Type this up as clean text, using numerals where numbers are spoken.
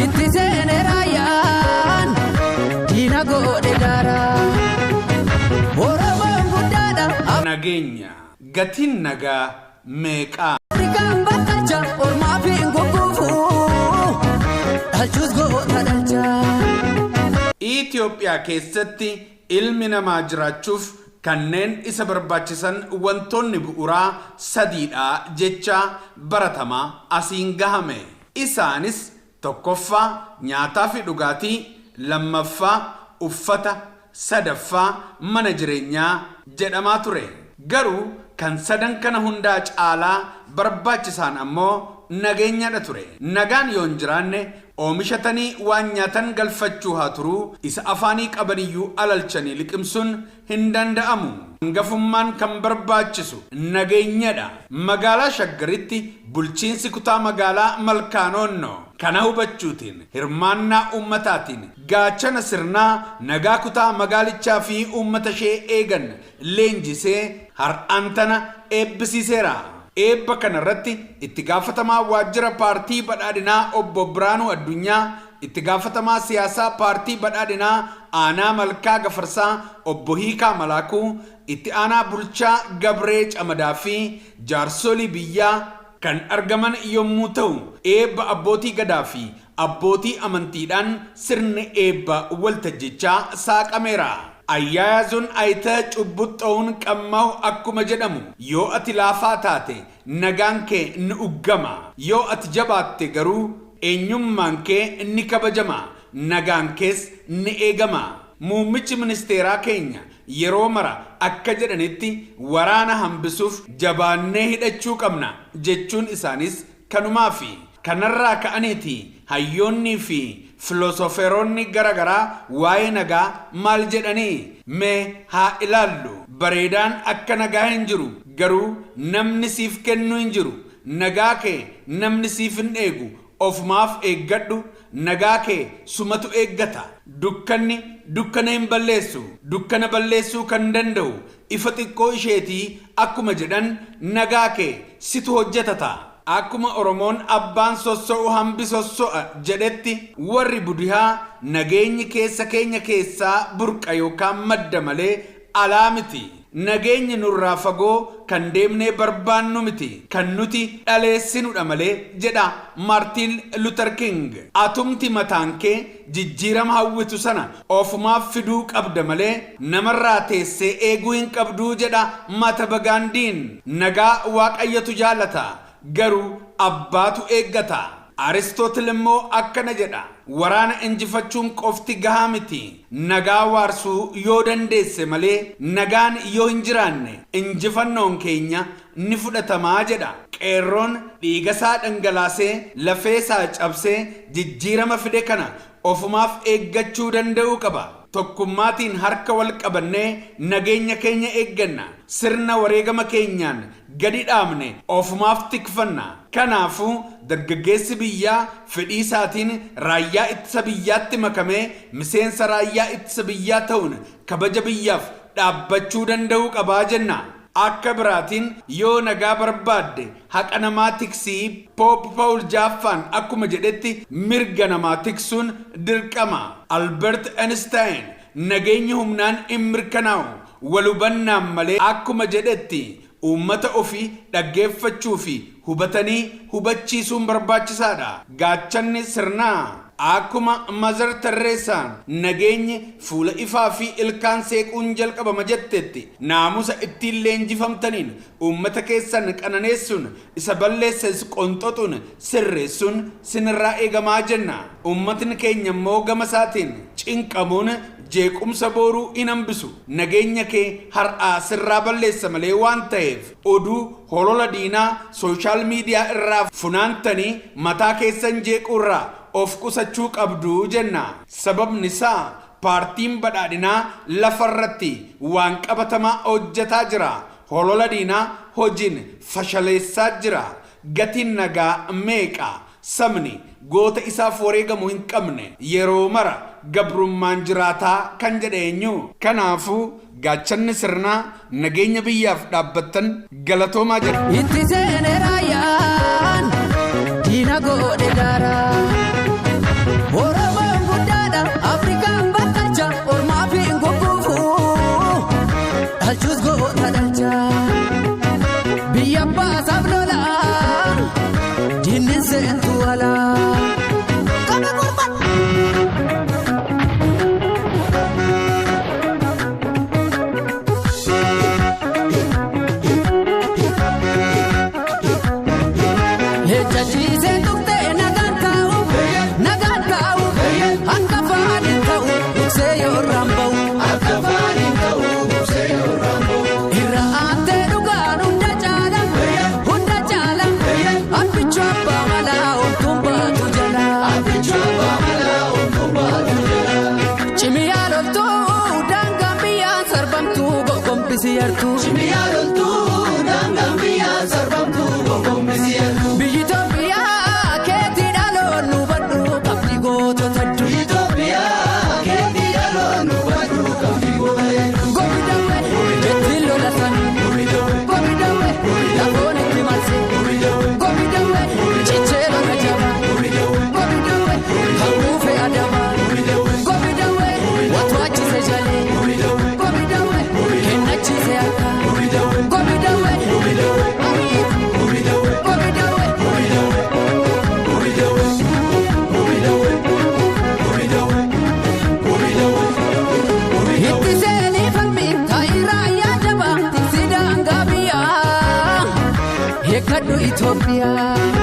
itti seene raayaan diina godhe gaara Oromoon guddaadha nageenya gatiin nagaa meeqaa Rikaan bakkalcha ormaa fi ngoggoofuu dhalchuus goota dhalcha Itoophiyaa keessatti ilmi namaa jiraachuuf kanneen isa barbaachisan wantoonni bu'uuraa sadiidha jecha baratamaa asiin gahame isaanis tokkoffaa nyaataa fi dhugaatii lammaffaa uffata sadaffaa mana jireenyaa jedhamaa ture garuu kan sadan kana hundaa caalaa barbaachisan ammoo nageenyadha ture nagaan yoon jiraanne oomishatanii waan nyaatan galfachuu haa turuu isa afaanii qabaniyyuu alalchanii liqimsuun hin danda'amu hangafummaan kan barbaachisu nageenyadha magaalaa shaggaritti bulchiinsi kutaa magaalaa malkaanoonnoo kana hubachuutiin hirmaannaa ummataatiin gaachana sirnaa nagaa kutaa magaalichaa fi ummata ishee eegan leenjisee har'aan tana eebbisiiseera eebba kanarratti itti gaafatamaa waajjira paartii badhaadhinaa obbo Biraanuu Addunyaa itti gaafatamaa siyaasaa paartii badhaadhinaa aanaa malkaa gafarsaa obbo Hiikaa Malaakuu itti aanaa bulchaa Gabree Camadaa fi jaarsolii biyyaa kan argaman yommuu ta'u eebba abbootii gadaa fi abbootii amantiidhaan sirni eebba waltajjichaa saaqameera Ayyaazun ayita cubbuxxoon qammahu akkuma jedhamu yoo ati laafaa taate nagaan kee ni uggama yoo ati jabaatte garuu eenyummaan kee ni kabajama nagaan kees ni eegama muummichi ministeeraa keenya yeroo mara akka jedhanitti waraana hambisuuf jabaannee hidhachuu qabna jechuun isaanis kanumaafi kanarraa ka'aniiti hayyoonnii fi filoosoferoonni garagaraa waa'ee nagaa maal jedhanii mee haa ilaallu bareedaan akka nagaa hin jiru garuu namni siif kennuu hin jiru nagaa kee namni siif hin eegu ofumaaf eeggadhu nagaa kee sumatu eeggata dukkanni dukkana hin balleessu dukkana balleessuu kan danda'u ifa xiqqoo isheetii akkuma jedhan nagaa kee situ hojjetata akkuma Oromoon abbaan sosso'u hambi sosso'a jedhetti warri budihaa nageenyi keessa keenya keessaa burqa yookaan madda malee alaa miti nageenyi nurraa fagoo kan deemnee barbaannu miti kan nuti dhaleessinudha malee jedha Maartiin Luuter King atumti mataan kee jijjiirama hawwitu sana ofumaaf fiduu qabda malee namarraa teessee eeguu hin qabduu jedha Mahatma Gaandiin nagaa waaqayyotu jaalata garuu abbaatu eeggata Aristootel immoo akkana jedha waraana injifachuun qofti gahaa miti nagaa waarsuu yoo dandeesse malee nagaan yoo hin jiraanne injifannoon keenya ni fudhatamaa jedha qeerroon dhiigasaa dhangalaasee lafeesaa cabsee jijjiirama fide kana ofumaaf eeggachuu danda'uu qaba tokkummaatiin harka wal qabannee nageenya keenya eegganna sirna wareegama keenyaan gadi dhaabne ofumaaf tikfanna kanaafuu dargaggeessi biyyaa fedhii isaatiin raayyaa ittisa biyyaatti makamee miseensa raayyaa ittisa biyyaa ta'uun kabaja biyyaaf dhaabbachuu danda'uu qabaa jenna akka biraatiin yoo nagaa barbaadde haqa namaa tiksii Poop Paul Jaaffaan akkuma jedhetti mirga namaa tiksuun dirqama Albert Einstein nageenyi humnaan hin mirkanaa'u walhubannaan malee akkuma jedhetti ummata ofii dhaggeeffachuu fi hubatanii hubachiisuun barbaachisaadha gaachanni sirnaa akkuma Mazar Terreesaan nageenyi fuula ifaa fi ilkaan seequun jalqabama jettetti naamusa ittiin leenjifamtaniin ummata keessan qananeessuun isa balleesses qonxoxuun sirreessuun sinirraa eegamaa jenna ummatni keenya immoo gama isaatiin cinqamuun jeequmsa booruu hin hambisu nageenya kee har'aa sirraa balleessa malee waan ta'eef oduu holola diinaa sooshaal miidiyaa irraa funaantanii mataa keessan jeequurraa of qusachuu qabdu jenna sababni isaa paartiin badhaadhinaa lafarratti waan qabatamaa hojjetaa jira holola diinaa hojiin fashaleessaa jira gatiin nagaa meeqa sabni goota isaaf wareegamu hin qabne yeroo mara gabrummaan jiraataa kan jedheenyu kanaafuu gaachanni sirnaa nageenya biyyaaf dhaabbattan galatoomaa jedha itti seene raayaan diina godhe gaara beekadhu Itoophiyaa.